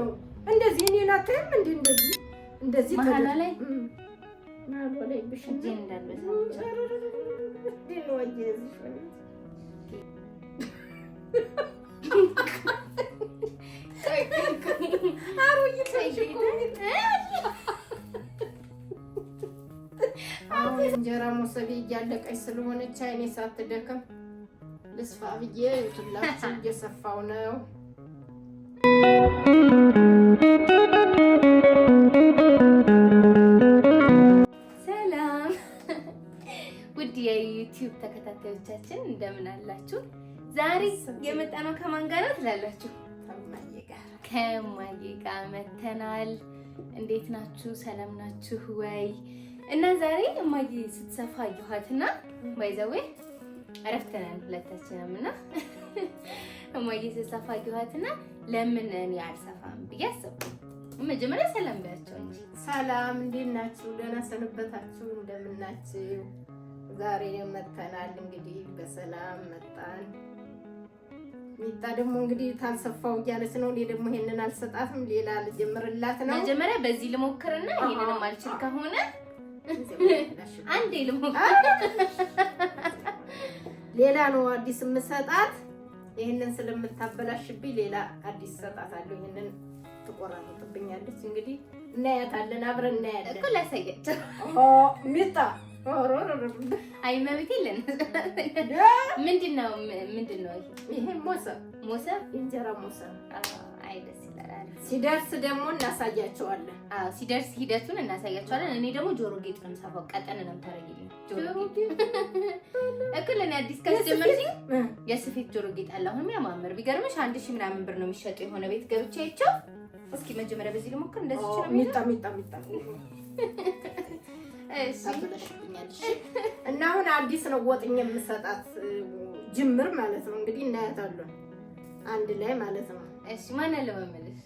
ነው እንደዚህ እኔ ናተም እንደዚህ መሀላ ላይ ማሉ ላይ ብሽንጂ እንዳልበዛ ዲኖ ወየዝሽ እንጀራ ሞሰቤ እያለቀች ስለሆነች አይኔ ሳትደክም ልስፋ ብዬ ሁላችሁ እየሰፋው ነው። ሰላም ውድ የዩቲዩብ ተከታታዮቻችን እንደምን አላችሁ? ዛሬ የመጣነው ከማን ጋር ነው ትላላችሁ? ከማዬ ጋር መተናል። እንዴት ናችሁ? ሰላም ናችሁ ወይ? እና ዛሬ እማዬ ስትሰፋ አየኋትና ባይዘዌ አረፍተ ነን ሁለታችንም እና እማዬ ስትሰፋ አየኋትና ለምን እኔ አልሰፋም ብዬ አሰብኩ። መጀመሪያ ሰላም በያቸው እንጂ። ሰላም እንዴት ናችሁ? ደህና ሰነበታችሁ? እንደምን ናችሁ? ዛሬ መተናል እንግዲህ በሰላም መጣን። ሚጣ ደግሞ እንግዲህ ታልሰፋው እያለች ነው። እኔ ደግሞ ይሄንን አልሰጣትም፣ ሌላ ልጀምርላት ነው። መጀመሪያ በዚህ ልሞክርና ይሄንን አልችል ከሆነ አንዴ ልሞክር። ሌላ ነው አዲስ የምሰጣት። ይሄንን ስለምታበላሽብኝ ሌላ አዲስ ሰጣታለሁ። ይሄንን ትቆራረጥብኛለች። እንግዲህ እናያታለን፣ አብረን እናያለን እኮ ላሳያቸው። ሚጣ አይ መብት የለን። ምንድነው ይሄ? ሞሰብ እንጀራ ሞሰብ። አይ ደስ ይላል። ሲደርስ ደግሞ እናሳያቸዋለን። ሲደርስ ሂደቱን እናሳያቸዋለን። እኔ ደግሞ ጆሮ ጌጥ ነው የምሰፋው። ቀጠን ነው የምታረጊልኝ ጆሮ ጌጥ እኮ ለኔ አዲስ ከጀመርሽ የስፌት ጆሮ ጌጥ አለ። አሁን የሚያማምር ቢገርምሽ 1000 ምናምን ብር ነው የሚሸጠው። የሆነ ቤት ገብቼ አይቼው እስኪ መጀመሪያ በዚህ ልሞክር። እንደዚህ ይችላል። ሚጣ እሺ አብለሽብኛለሽ። እና አሁን አዲስ ነው ወጥኝ የምሰጣት ጅምር ማለት ነው። እንግዲህ እናያታለን አንድ ላይ ማለት ነው። እሺ ማን ያለማመደሽ?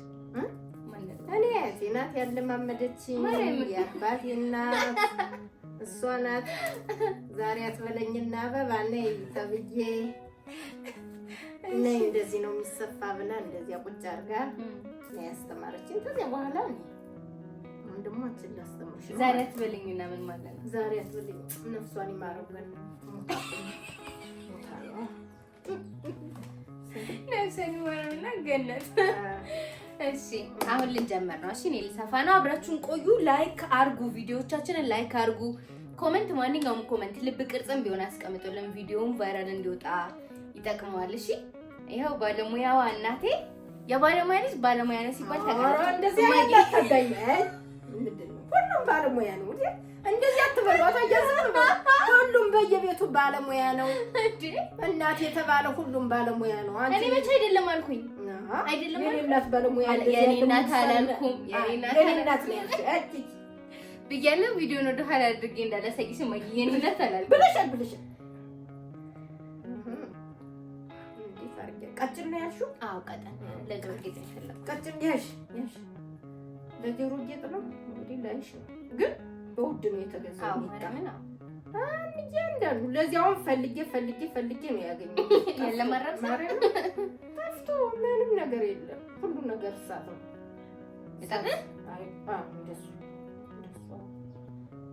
እኔ ያቴ ናት ያለማመደችኝ። የአባቴ እናት እሷ ናት። ዛሬ አትበለኝና አበባ ነይ ተብዬ ነይ እንደዚህ ነው የሚሰፋ ብላ እንደዚያ ቁጭ አድርጋ ነው ያስተማረችኝ። ከዚያ በኋላ እኔ ደግሞ አንቺን ላስተምርሽ። ዛሬ አትበለኝና ምን ማለት ነው? ዛሬ አትበለኝ ነፍሷን ይማረውልን ነፍሷን ይማረውና ገነት። እሺ አሁን ልንጀምር ነው። እሺ እኔ ልሰፋ ነው። አብራችሁን ቆዩ። ላይክ አርጉ፣ ቪዲዮዎቻችንን ላይክ አርጉ። ኮሜንት፣ ማንኛውም ኮሜንት ልብ ቅርጽም ቢሆን አስቀምጡልን። ቪዲዮውን ቫይራል እንዲወጣ ይጠቅመዋል። እሺ ይሄው ባለሙያዋ እናቴ የባለሙያ ልጅ ባለሙያ ነው ሲባል ታውቃለህ። እንደዚህ ያታጋኝ ምንድነው? ሁሉም ባለሙያ ነው። እንደዚህ አትበሏት። አያዘርባ ሁሉም በየቤቱ ባለሙያ ነው። እናት የተባለ ሁሉም ባለሙያ ነው። እኔ መቼ አይደለም አልኩኝ? አይደለም የኔ እናት ባለሙያ ነው። የኔ እናት አላልኩም። የኔ እናት ነው ያልኩት ብያለሁ። ቪዲዮን ወደ ኋላ አድርጌ እንዳላሳይሽ ማይ የኔ እናት አላልኩም ብለሻል። እንዴት አርገ ቀጭን ነው ያልሽው? አዎ ቀጠን ለጆሮ ጌጥ ይፈልጋል። ቀጭን ያሽ ለጆሮ ጌጥ ነው እንግዲህ ላይሽ ግን በውድ ነው የተገዛው። ማርያምን እንዳሉ ለዚያውም ፈልጌ ነው ያገኘው። ያለማረብ ማርያም ታፍቶ ምንም ነገር የለም። ሁሉ ነገር ሳተው እጣን እንደሱ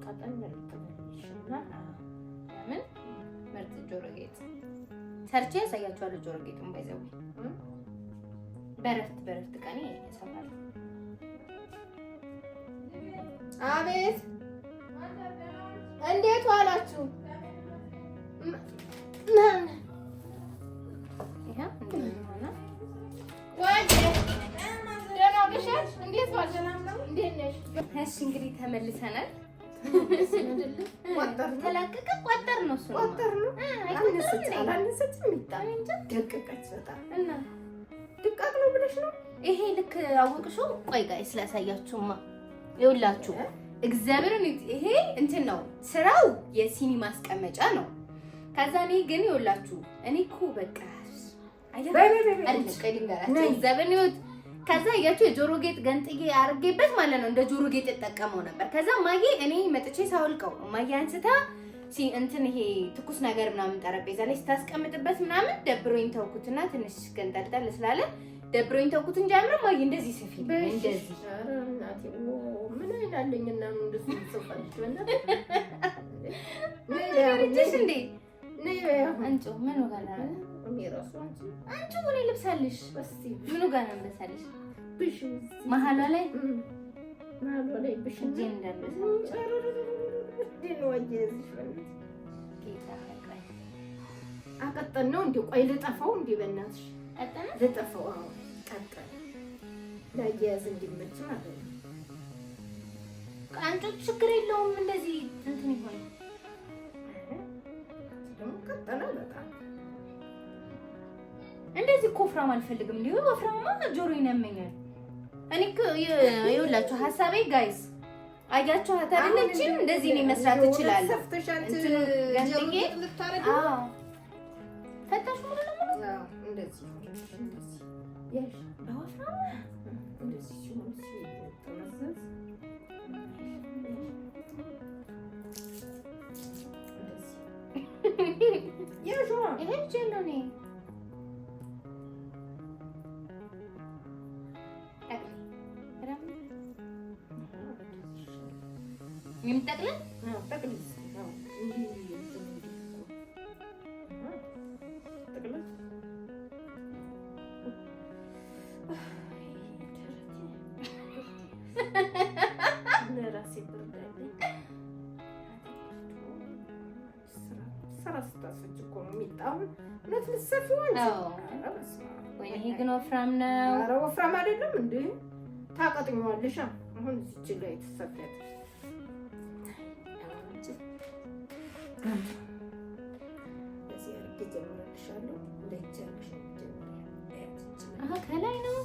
ቀጠን ለልተሽና ምን ምርጥ ጆሮ ጌጥ ሰርቼ ያሳያችኋለሁ። ጆሮ ጌጡን ባይዘው በረፍት ቀን ይሰማል። አቤት እንዴት ዋላችሁ? እሺ እንግዲህ ተመልሰናል። ተላቀቀ ቋጠር ነው እሱ ቋጠር ነው። ደቀቀች በጣም እና ድቃቅ ነው ብለሽ ነው ይሄ ልክ አወቅሽው? ቆይ ጋር ስላሳያችሁማ ይኸውላችሁ እግዚአብሔርን ይሄ እንትን ነው ስራው የሲኒ ማስቀመጫ ነው። ከዛ እኔ ግን ይኸውላችሁ እኔ እኮ በቃ እግዚአብሔርን ይወት ከዛ ያቺ የጆሮ ጌጥ ገንጥዬ አርጌበት ማለት ነው እንደ ጆሮ ጌጥ ተጠቀመው ነበር። ከዛ ማዬ እኔ መጥቼ ሳውልቀው ማዬ አንስታ እንትን ይሄ ትኩስ ነገር ምናምን ጠረጴዛ ላይ ስታስቀምጥበት ምናምን ደብሮኝ ተውኩትና ትንሽ ገንጠልጠል ስላለ ደብሮኝ ተውኩት እንጂ አምረው ማይ እንደዚህ ሰፊ እንደዚህ ኧረ እናቴ ምን አይናለኝና ነው እንደሱ ጽፋልሽ ወንዳ ነይ እንዴ ነይ አንቺ ምን ወጋላ እኔ ራሱ አንቺ ምን ልብሳለሽ እስቲ ምን ወጋ ነው ልብሳለሽ ብሽ መሀሏ ላይ ብሽ እንጂ እንዳለሽ ዲን ወጀዝሽ ወንዳ ጌታ ሆይ አቀጠን ነው እንዴ ቆይ ልጠፋው እንዴ በእናትሽ ቀጠና ልጠፋው አዎ ቀጠን ለያዝ እንዲመች ማለት ነው አንቺ ችግር የለውም እንደዚህ እንትን ይሆን ደግሞ ቀጠና በጣም እንደዚህ ኮፍራም አልፈልግም እንዴ ወፍራማ ጆሮዬን ያመኛል እኔ ይኸውላችሁ ሐሳቤ ጋይስ አያችሁ አታለችም እንደዚህ ነው መስራት ይችላል እንትን ገንጥዬ አዎ ፈታሽ ሙሉ ለሙሉ አዎ እንደዚህ ያሽ በወፍራም እንደዚህ ሲሆን ሲተመሰስ ያሽ ይሄ ጀነኔ የሚጠቅልል ጠቅልል ለራሴ ብርዳለኝ ስራ ስታስፈጭ እኮ ነው የሚጣውን እውነት ልትሰፊው አንቺ ወይ ይሄ ግን ወፍራም ነው ኧረ ወፍራም አይደለም እንዴ ታቀጥኛዋለሽ አሁን እዚች ላይ ተሰፊያለሽ በዚህ አድርጌ ጀምረልሻለሁ እንዳይቻልሽ ከላይ ነው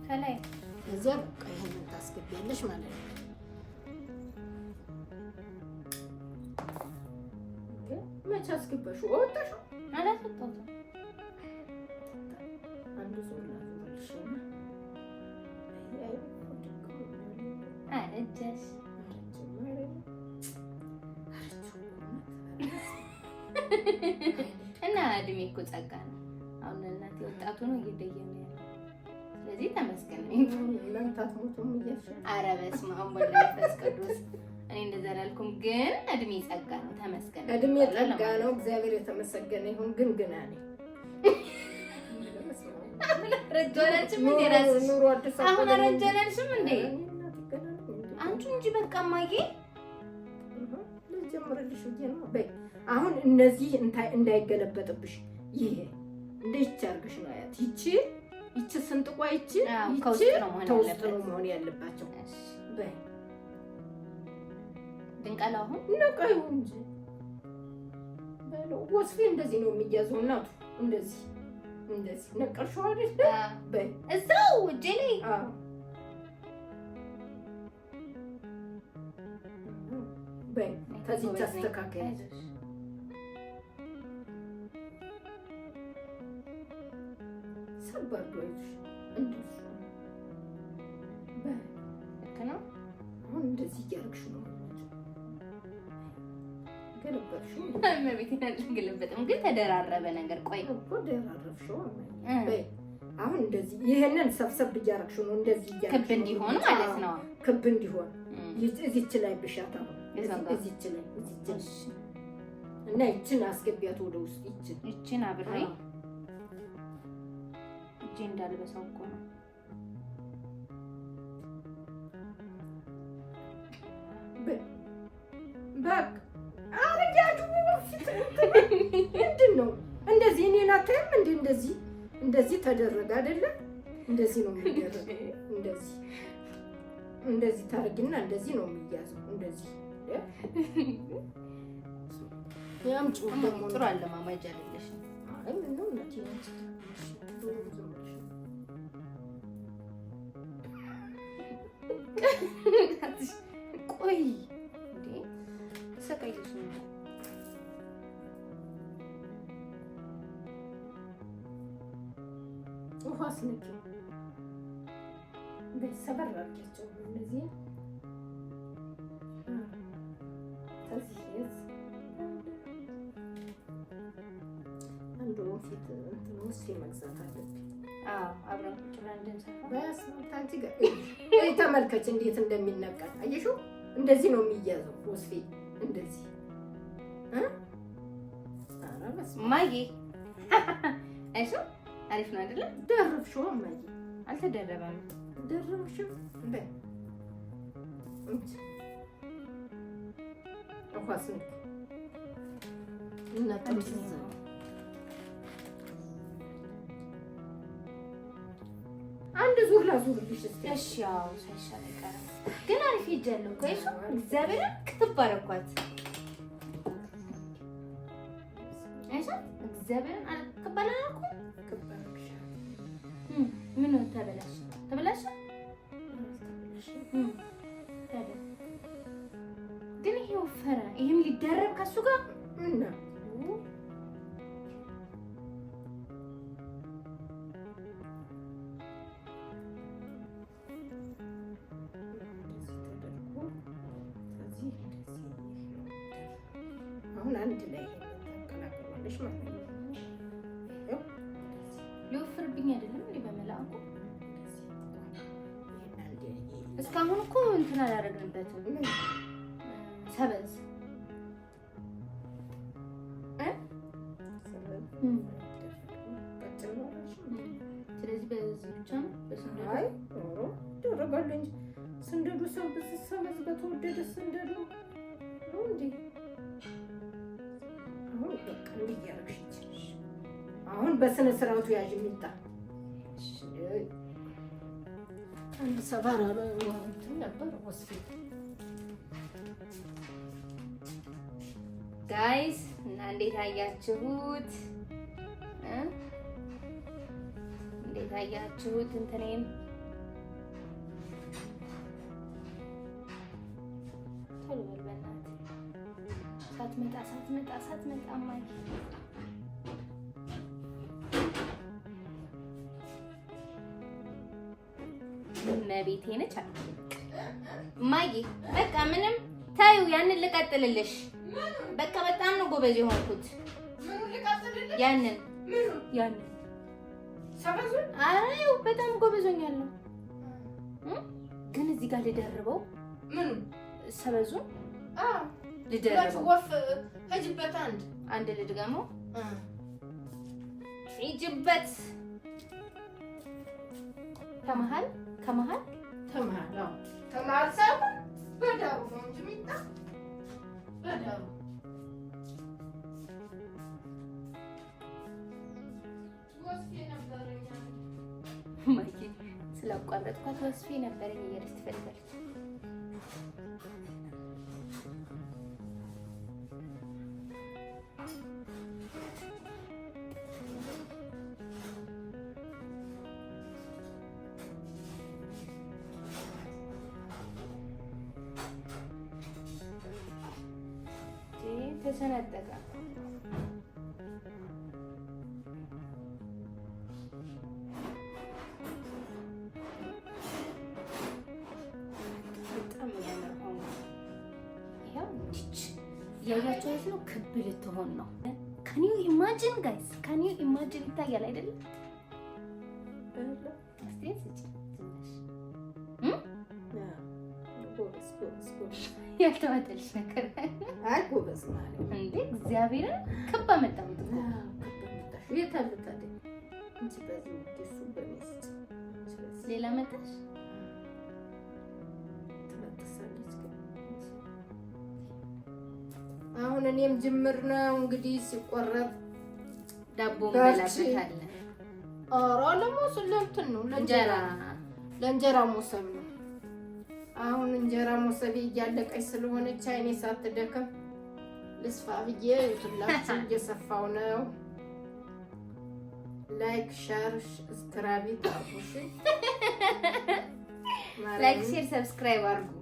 ከላይ እዚያ በቃ ይሄንን ታስገቢያለሽ ማለት ነው መቼ አስገባሽው ወጣሽው አላፈጣሁትም አንዱ ዞር ላዞርልሽና አረጀሽ እና እድሜ እኮ ጸጋ ነው አሁን እናቴ ወጣቱ ነው እየደየመ ያለው ስለዚህ ተመስገን ለምታት ሞቱም እያልሽ ኧረ በስመ አብ ወወልድ ወመንፈስ ቅዱስ እኔ እንደዛ አላልኩም ግን እድሜ ጸጋ ነው ተመስገን እድሜ ጸጋ ነው እግዚአብሔር የተመሰገነ ይሁን ግን ገና ነኝ ረጀናችም እንዴ ራስሽ አሁን ረጀናችም እንዴ አንቺ እንጂ በቃ ማዬ ልጀምርልሽ ነው በይ አሁን እነዚህ እንዳይገለበጥብሽ ይሄ እንደዚህ አድርገሽ ነው ያት ይቺ ስንጥቋ ይቺ ከውስጥ ነው መሆን ያለባቸው በይ ድንቀላ አሁን ነቀዩ እንጂ በለው ወስፌ እንደዚህ ነው የሚያዘው እናቱ እንደዚህ ነቀርሽው አይደል በይ እዛው እጄ ላይ በይ ከዚህ ተስተካከለ ሰበር ዶይሽ እንደሱ በይ ከና አሁን እንደዚህ እያደረግሽ ነው ገለበጥሽው መቤት ይናልግልበትም ግን ተደራረበ ነገር ቆይ እኮ ደራረብሽው በይ አሁን እንደዚህ ይሄንን ሰብሰብ እያደረግሽው ነው እንደዚህ እያደረግሽ ክብ እንዲሆን ማለት ነው ክብ እንዲሆን እዚች ላይ ብሻታ ነው እዚች ላይ እና ይችን አስገቢያት ወደ ውስጥ ይችን አብሬ እጄ እንዳልበሳው እኮ ነው በቃ አረጋጁ ምንድን ነው እንደዚህ እኔን አታይም እንዴ እንደዚህ ተደረገ አይደለ እንደዚህ ነው የሚደረግ እንደዚህ ታርጊና እንደዚህ ነው የሚያዘው እንደዚህ ያምጡ ጥሩ አለ ማማጃ አይደለሽ አይ ምን ነው እናቴ ነች ቆይ እንዴ ሰቃይሽ ነው ውሃ ስንት በሰበር አድርጌቸው እንደዚህ ከዚህ ውስጥ መግዛት አለብኝ። አብረን ቁጭ ብለን እንድንሰፋ በስንት አንቺ ጋር ወይ ተመልከች እንዴት እንደሚነቀል አየሽው? እንደዚህ ነው የሚያዘው ወስፌ እንደዚህ ማዬ አይሾ አሪፍ ነው አይደለ? ደረብሽው ማዬ? አልተደረበም። ደረብሽው እንዴ? አኳስን እና አንድ ዙር ላዙርልሽ እስኪ። እሺ ያው ሳይሻል አይቀርም ግን አሪፍ ይጀለው ኮይሱ እግዚአብሔርን ክትብ አደረኳት። አይሻ እግዚአብሔርን አልከባላልኩ ከባልኩሽ ምን ነው ተበላሽ ተበላሽ ግን ይሄ ወፈረ። ይሄም ሊደረብ ከሱ ጋር እና አሁን አንድ ላይ ተቀላቅላለሽ ማለት ነው። ሊወፍርብኝ አይደለም እንዴ በመላእኩ? እስካሁን እኮ እንትን አላደረግንበትም። ሰበዝ ስለዚህ በዚህ ብቻ ነው በስንዴ አይ ኦሮ ደረጋለ እንጂ ስንዴዱ ሰው በሰበዝ በተወደደ ስንዴዱ ነው እንዴ? አሁን በቃ እንዲያረግሽ አሁን በስነ ስርዓቱ ያዥ የሚጣ አንድ ሰባራ እንትን ነበር ወስፊት ጋይስ እና እንዴት አያችሁት? እንዴት አያችሁት? እንትኔን ቶሎ በል በእናትህ ሳትመጣ ማይ መቤቴ ነች አለ ማይ። በቃ ምንም ታዩ ያንን ልቀጥልልሽ። በቃ በጣም ነው ጎበዝ የሆንኩት። ያንን ሰበዙን አሬው በጣም ጎበዞኛለሁ። ግን እዚህ ጋር ልደርበው ምን ሰበዙን ልደርበው ወፍ ሂጅበት አንድ ልድገመው ሂጅበት ከመሀል ሳይሆን በዳሩ ነው እንጂ ሚጣ በዳሩ ወስፌ ነበረኝ ማኪ ስላቋረጥኳት ወስፌ ነበረኝ እያለች ትፈልጋለች። ተሰነጠቀ። በጣም የሚያምር ይሄው ያያችሁት ነው። ክብ ልትሆን ነው። ካን ዩ ኢማጂን ጋይስ፣ ካን ዩ ኢማጂን? ይታያል አይደለም? ያልተዋጠልሽ ነገር አይ ጎበዝ ማለት እንዴ! እግዚአብሔርን ክብ አመጣሁት እኮ የታልታለ እንጂ በዚህ ዲሱ በሚስት ሌላ መጣሽ ትመጥሳለች። አሁን እኔም ጅምር ነው እንግዲህ ሲቆረጥ ዳቦ እንበላበታለን። ኧረ ለሞሰብ ለእንትን ነው ለእንጀራ ሞሰብ ነው። አሁን እንጀራ ሞሰቤ እያለቀች ስለሆነች አይኔ ሳትደክም ልስፋ ብዬ ሁላችሁ እየሰፋው ነው። ላይክ ሼር ሰብስክራይብ አድርጉ። ላይክ ሼር ሰብስክራይብ አድርጉ።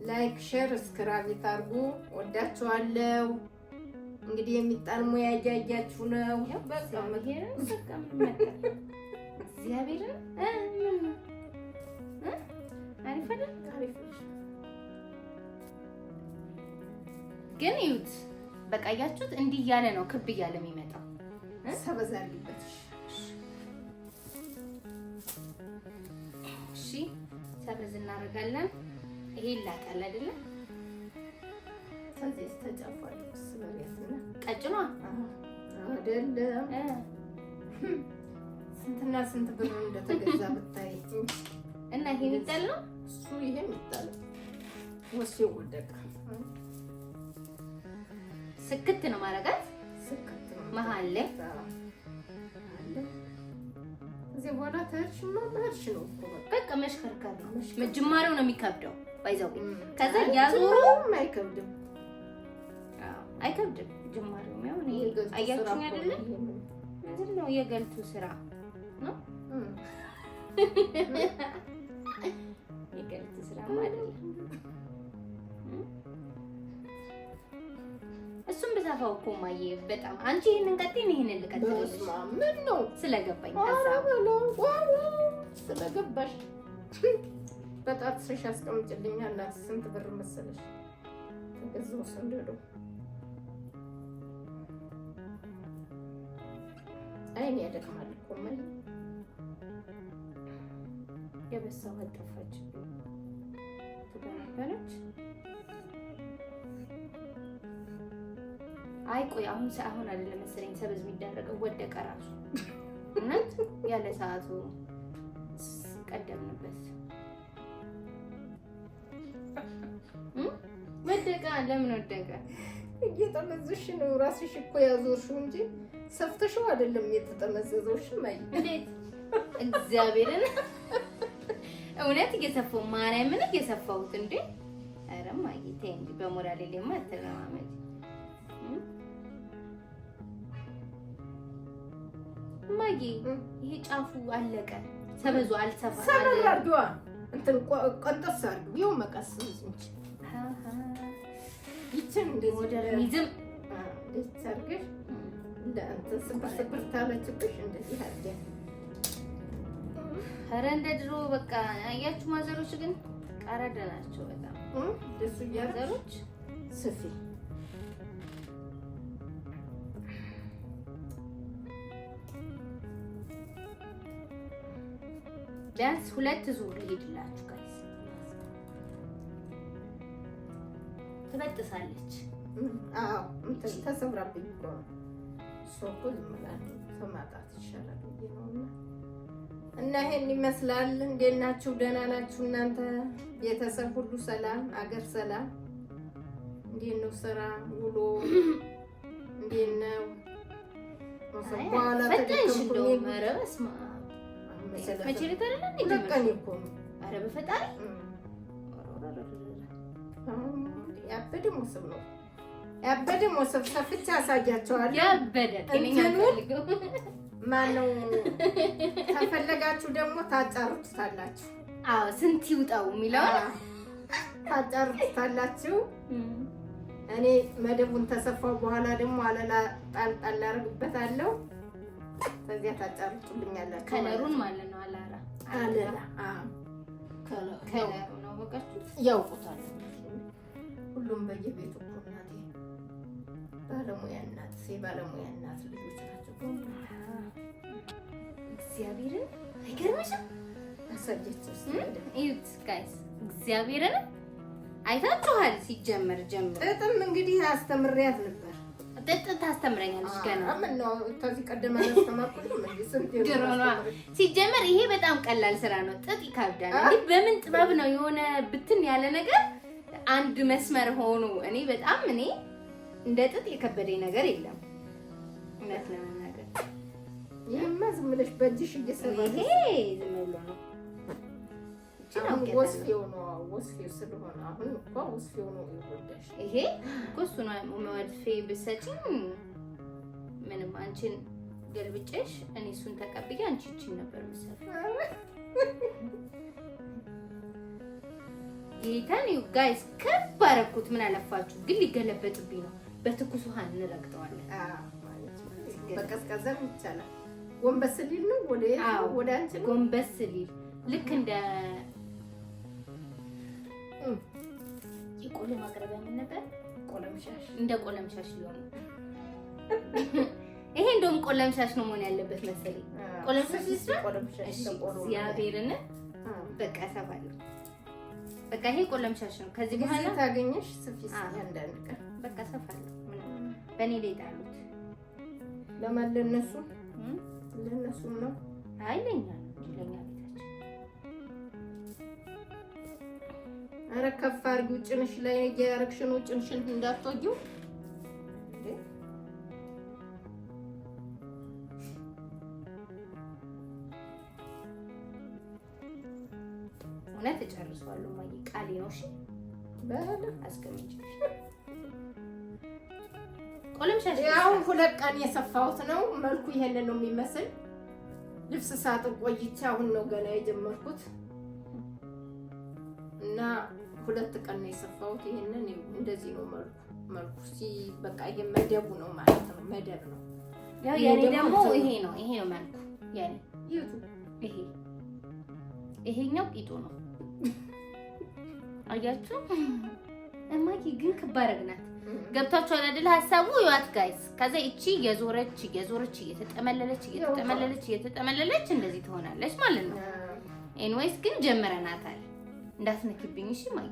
ላይክ ሼር ሰብስክራይብ አድርጉ። ወዳችኋለሁ። እንግዲህ የሚጣል ሙያ እያያችሁ ነው። በቃ መሄድ በቃ እግዚአብሔርን አሪፍ አይደል? አሪፍ ግን ይዩት። በቃ ያያችሁት እንዲህ እያለ ነው ክብ እያለ የሚመጣው። ሰበዝ አድርጊበት። እሺ ሰበዝ እናደርጋለን። ይሄ ይላጣል አይደለ? ከዚህ ተጨፋል ስለያትና ቀጭኗ አይደለም ስንትና ስንት ብር እንደተገዛ ብታይ። እና ይሄ የሚጣል ነው እሱ። ይሄ የሚጣል ወስጄ ወደቀ። ስክት ነው ማረጋት። ስክት ነው መሀል ላይ አለ። እዚህ በኋላ ተርሽማ ማርሽ ነው እኮ በቃ መሽከርከር ነው። መጀመሪያው ነው የሚከብደው ባይዘው። ከዛ ያዞሩ አይከብድም። አይከብድም ጅማሬው ነው። አያችሁ አይደለ? ምንድን ነው የገልቱ ስራ ነው። የገልቱ ስራ ማለት እሱም በዛፋው እኮ ማየ በጣም አንቺ ይሄንን ቀጥኝ ይሄንን ልቀጥልሽ። ምን ነው ስለገባኝ ስለገባሽ በጣትሽ አስቀምጭልኛል። እናት ስንት ብር መሰለሽ ተገዛው ሰንደዶ። አይኔ ያደክማል እኮ ምን የበሳው አጠፋች ትባላለች። አይ ቆይ አሁን አይደለም መሰለኝ ሰበዝ የሚደረገው ወደቀ ራሱ እና ያለ ሰዓቱ ቀደምንበት ወደቀ። ለምን ወደቀ? እየጠመዘሽ ነው ራስሽ እኮ ያዞርሽው እንጂ ሰፍተሽው አይደለም የተጠመዘዘው። እሺ ማይ እንዴት እግዚአብሔርን እውነት እየሰፋው ማርያምን እየሰፋሁት እንዴ! ኧረ ማይ ተይ እንጂ በሞራሌ ለማ ተለማመድ ማይ። ይሄ ጫፉ አለቀ፣ ሰበዙ አልሰፋ ሰበዝ አድርጊዋ እንትን ቆንጠስ አድርጊው። ይኸው መቀስ እንጂ ይችን እንደዚህ ሞደርኒዝም ልትሰርግሽ እንደ እንትን ስብር ታለችብሽ እንደዚህ አድርጊያ። ኧረ እንደ ድሮ በቃ አያችሁ። ማዘሮች ግን ቀረደ ናቸው በጣም ደሱ ያዘሮች ስፊ ቢያንስ 2 ዙር ልሄድላችሁ ጋይስ። ትበጥሳለች። አዎ እንትን ተሰብራብኝ እኮ ሶኮ ዝምላል ተማጣት ይሻላል ብዬ ነውና እና ይሄን ይመስላል። እንዴት ናችሁ? ደህና ናችሁ እናንተ? ቤተሰብ ሁሉ ሰላም፣ አገር ሰላም? እንዴት ነው ስራ ውሎ? እንዴት ነው? በኋላ ተደከምኩኝ። ኧረ በስመ አብ መቼ ልተረለ እንዴ? ለቀኝ እኮ ነው። ኧረ በፈጣሪ ያበደ ሞስብ ነው። ያበደ ሞስብ ሰፍቻ አሳያቸዋለሁ። ያበደ ጤነኛ ፈልገው ማነው? ተፈለጋችሁ ደግሞ ታጫርቱታላችሁ። አዎ ስንት ይውጣው የሚለው ታጫርቱታላችሁ። እኔ መደቡን ተሰፋው በኋላ ደግሞ አለላ ጣል ጣል አደርግበታለሁ። ከዚያ ታጫርቱልኛላችሁ። ከለሩን ማለት ነው። አላራ አለላ ከለሩ ነው ወቃችሁ ያውቁታል። ሁሉም በየቤቱ እኮ እናቴ ባለሙያ እናት ባለሙያ እናት ልጆች ናቸው። እግዚአብሔርን አይገርምሽም? አሳጀችው እዩት ጋይስ፣ እግዚአብሔርን አይታችኋል። ሲጀመር ጀምሮ ጥጥም እንግዲህ አስተምሪያት ነበር። ጥጥ ታስተምረኛለች ገና። ምን ነው ከዚህ ቀደም አላስተማርኩሽም? ሲጀመር ይሄ በጣም ቀላል ስራ ነው። ጥጥ ይከብዳል። እንዴ በምን ጥበብ ነው የሆነ ብትን ያለ ነገር አንድ መስመር ሆኖ። እኔ እንደ ጥጥ የከበደኝ ነገር የለም እውነት ለመናገር። ይሄማ ዝም ብለሽ በእጅሽ እየሰራሽ ይሄ ዝም ብሎ ነው። ወስፌው ነው ወስፌው ስለሆነ አሁን እኮ ወስፌው ነው ይወዳሽ። ይሄ እኮ እሱ ነው ወስፌ ብትሰጪኝ ምንም አንቺን ገልብጬሽ እኔ እሱን ተቀብዬ አንቺ እቺን ነበር የምትሰሪው። ጌታን ዩ ጋይስ ከብ አደረኩት። ምን አለፋችሁ ግን ሊገለበጥብኝ ነው። በትኩስ ውሃ እንረግጠዋለን። በቀዝቀዘም ይቻላል። ጎንበስ ሊል ነው ወደ አንቺ ነው ጎንበስ ሊል ልክ እንደ የቆሎ ማቅረቢያ ምን ነበር? ቆለምሻሽ እንደ ቆለምሻሽ ሊሆን ይሄ እንደውም ቆለምሻሽ ነው መሆን ያለበት መሰለኝ። ቆለምሻሽ እግዚአብሔርን በቃ ሰፋለሁ። በቃ ይሄ ቆለምሻሽ ነው። ከዚህ በኋላ ታገኘሽ ስፊስ ያንዳንድ ቀን በቃ ሰፋለሁ። በእኔ ላይ ጣሉት። ለማን ለነሱ ነው? አይ ለኛ ቤታችን። ኧረ ከፍ አድርጊው ጭንሽ ላይ ያረግሽ ነው። ጭንሽን እንዳትወጊው እውነት እጨርሰዋለሁ። ማይ ቃሌ ነው። እሺ በኋላ አስቀምጪ። ቆለምሻሽ ያው 2 ቀን የሰፋሁት ነው። መልኩ ይሄንን ነው የሚመስል። ልብስ ሳጥን ቆይቼ አሁን ነው ገና የጀመርኩት እና 2 ቀን ነው የሰፋሁት። ይሄንን እንደዚህ ነው መልኩ በቃ የመደቡ ነው ማለት ነው። መደብ ነው። ያው የኔ ደግሞ ይሄ ነው መልኩ የኔ ይሄኛው ቂጡ ነው። አያችሁ እማዬ ግን ክባረግ ናት። ገብታችኋል አይደል ሐሳቡ? ይዋት ጋይስ። ከዛ እቺ የዞረች እየተጠመለለች እንደዚህ ትሆናለች ማለት ነው። ኤኒዌይስ ግን ጀምረናታል። እንዳትነክብኝ እሺ ማዬ።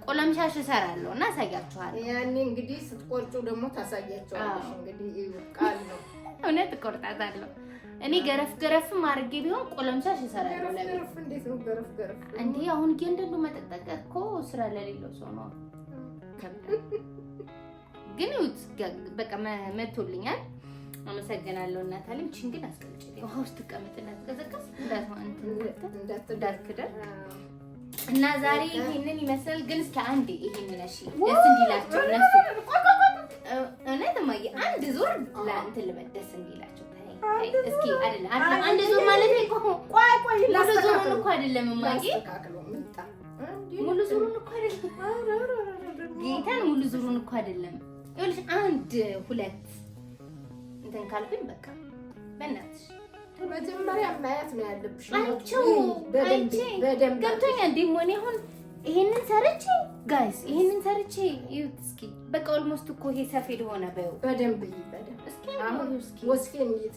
ቆለምሻሽ እሰራለሁ እና አሳያችኋለሁ። ያኔ እንግዲህ ስትቆርጩ ደግሞ ታሳያችኋለሽ። እንግዲህ ቃል ነው። እውነት እቆርጣታለሁ። እኔ ገረፍም አድርጌ ቢሆን ቆለምሻሽ እሰራለሁ። ገረፍ እንዴት ነው ገረፍ እንዴ? አሁን እያንዳንዱ መጠጠቅ እኮ ስራ ለሌለው ሰው ነው። ግን በቃ መቶልኛል። አመሰግናለሁ እናት አለም። እቺን ግን አስቀምጪልኝ። ውሃ ውስጥ ተቀመጥና ተቀዘቀዝ እንዳትክደር እና ዛሬ ይሄንን ይመስላል። ግን እስኪ አንዴ ይሄንን እሺ ደስ እንዲላቸው እነሱ እውነት ማየ አንድ ዙር ለእንትን ልበደስ እንዲላቸው እስኪ አይደለም አንድ ዙር ማለት ነው። ቆይ ሙሉ ዙሩን እኮ አይደለም ማየ ሙሉ ዙሩን እኮ አይደለም ጌታን ሙሉ ዙሩን እኮ አይደለም። ይኸውልሽ 1 2 እንትን ካልኩኝ በቃ በእናትሽ መጀመሪያ ማየት ነው ያለብሽ። በደንብ ገብቶኛል። ደግሞ እኔ አሁን ይሄንን ሰርቼ ጋይስ ይሁት እስኪ በቃ ኦልሞስት እኮ ይሄ ሰፌድ ሆነ። በደንብ እስኪ አሁን ወስፌን እንዴት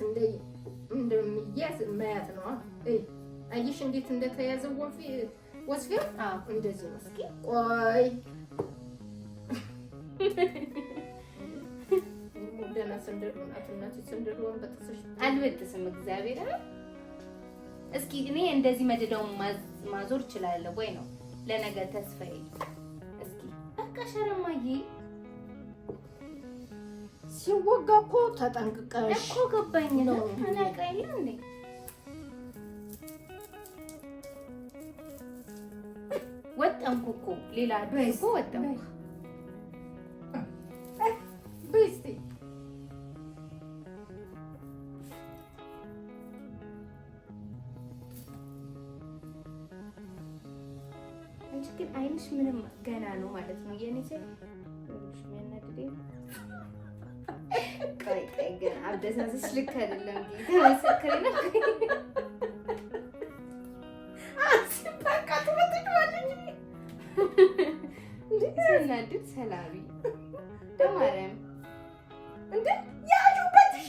እንደሚያዝ ማየት ነው። አየሽ እንዴት እንደተያዘ ወስፌው እንደዚህ ነው። እስኪ ቆይ ደህና ሰንደሩን በጥስሽ አልበጥስም። እግዚአብሔር እስኪ እኔ እንደዚህ መደዳውን ማዞር እችላለሁ ወይ ነው ለነገ ተስፋዬ። እስኪ በቃ ሸረማዬ ሲወጋ እኮ ተጠንቅቀሽ እኮ ገባኝ ነው አናቀኝ እንዴ? ወጣንኩ እኮ ሌላ እኮ ወጣንኩ። በስቲ አንቺ ግን አይንሽ ምንም ገና ነው ማለት ነው። የኔ ሰው ቆይ ግን አብደሳስሽ ልክ አይደለም። ጌታ መሰከረ ነው። በቃ ትመጣለች እንዴ? ሰናድት ሰላቢ ተማረም እንዴ ያዩበትሽ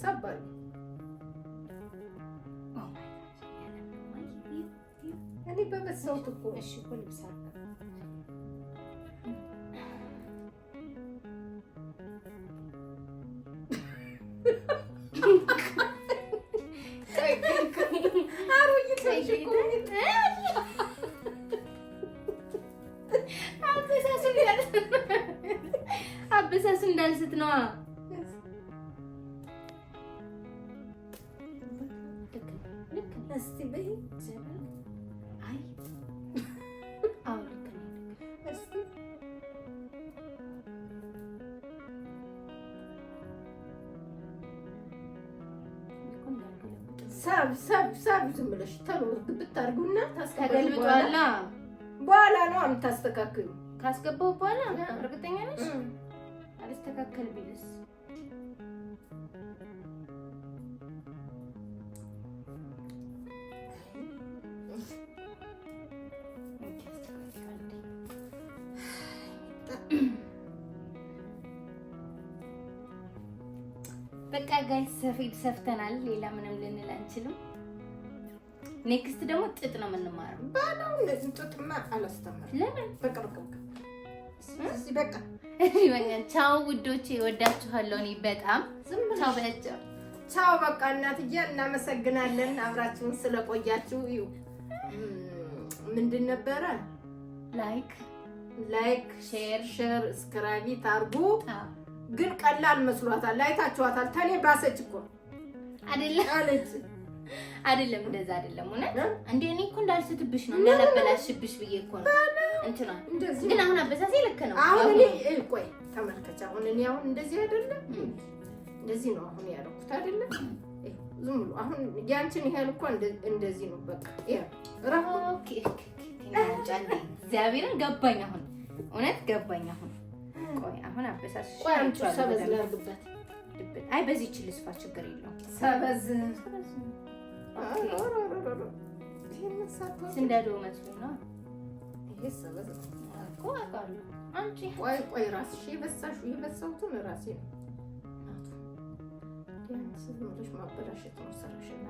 ሰባል እኔ በመሰውት እኮ እሺ እኮ ልብሳ አበሳሱ እንዳልስት ነው። እስቲ በይ አይ አሁን እስቲ ሰብ ዝም ብለሽ ተሎ ብታርጉና ታስከገልብጧላ። በኋላ ነው የምታስተካክሉ። ካስገባው በኋላ እርግጠኛ ነሽ? አልስተካከል ቢልስ በቃ ጋይስ ሰፌድ ሰፍተናል። ሌላ ምንም ልንል አንችልም። ኔክስት ደግሞ ጥጥ ነው የምንማረው። ባለው እንደዚህ ጥጥማ አላስተምርም። ለምን? በቃ እዚህ በቃ ቻው ውዶቼ፣ ወዳችኋለሁ። እኔ በጣም ቻው በያቸው። ቻው በቃ እናትዬ፣ እናመሰግናለን አብራችሁን ስለቆያችሁ። ምንድን ነበረ? ላይክ ሼር ሰብስክራይብ ታርጉ። ግን ቀላል መስሏታል። ላይታችኋታል። ተኔ ባሰች እኮ አይደለም አለች። አይደለም እንደዛ አይደለም። እውነት እንዴ እኔ እኮ እንዳልስትብሽ ነው እንዳላበላሽብሽ ብዬ እኮ ነው እንትና። ግን አሁን አበሳሴ ልክ ነው። አሁን እኔ ቆይ ተመልከች። አሁን እኔ አሁን እንደዚህ አይደለም እንደዚህ ነው አሁን ያደረኩት አይደለም። ዝም ብሎ አሁን ያንቺን ይሄን እኮ እንደዚህ ነው በቃ ራሁ። ኦኬ እግዚአብሔርን ገባኝ። አሁን እውነት ገባኝ። አሁን ቆይ አሁን አበሳስሽ ቆይ አንቺ ሰበዝ ላድርግበት። አይ በዚህ ይችል ልስፋ ችግር የለውም። ሰበዝ ስንዳዶ መስሎኝ ነው። ይሄ ሰበዝ እኮ አውቃለሁ። አንቺ ቆይ ራስሽ የበሳሁትን ራሴ ነው ስንቶች ማበላሸት ነው ሰራሽና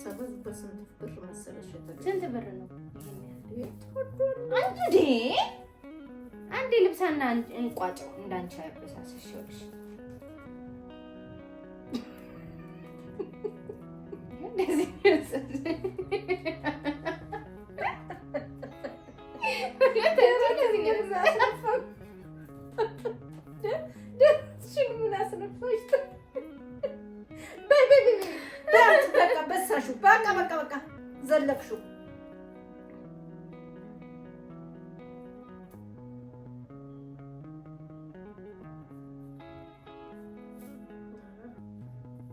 ሰበዝ በስንት ብር መሰለሽ? ስንት ብር ነው አንዴ አንዴ ልብሳና እንቋጨው እንዳንቺ ያበሳስሽ ይኸውልሽ። እንደዚህ በቃ ዘለቅሽው።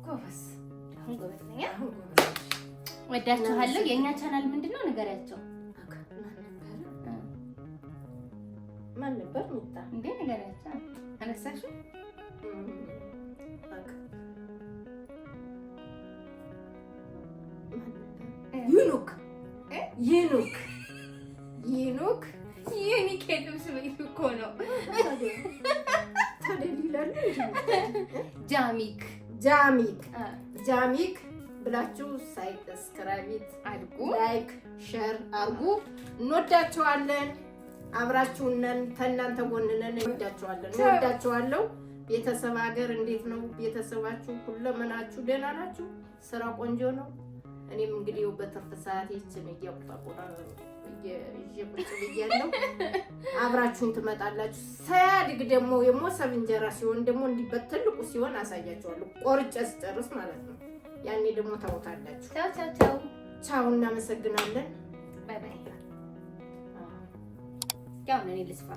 ጎበዝ አሁን ጎበዝ ነኝ። ወዳችኋለሁ። የኛ ቻናል ምንድነው ንገሪያቸው። ማን ነበር ምጣ እንዴ ንገሪያቸው። አነሳሽው ይኑክ የኔ ከልብስ ቤት እኮ ነው። ታደሊላል ጃሚክ ብላችሁ ሰብስክራይብ አድርጉ፣ ላይክ ሼር አድርጉ። እንወዳችኋለን። አብራችሁን ነን፣ ተናንተ ጎን ነን። እንወዳችኋለሁ። ቤተሰብ ሀገር እንዴት ነው? ቤተሰባችሁ ሁለመናችሁ ደህና ናችሁ? ስራ ቆንጆ ነው። እኔም እንግዲህ በትርፍ ሰዓት ይችን እያቆጣቆጣ ቁጭ ብያለሁ። አብራችሁን ትመጣላችሁ። ሳያድግ ደግሞ የሞሰብ እንጀራ ሲሆን ደግሞ እንዲህ በትልቁ ሲሆን አሳያችኋለሁ። ቆርጬ ስጨርስ ማለት ነው። ያኔ ደግሞ ታውታላችሁ። ቻው። እናመሰግናለን። ባይ ባይ። ያው እኔ ልስፋ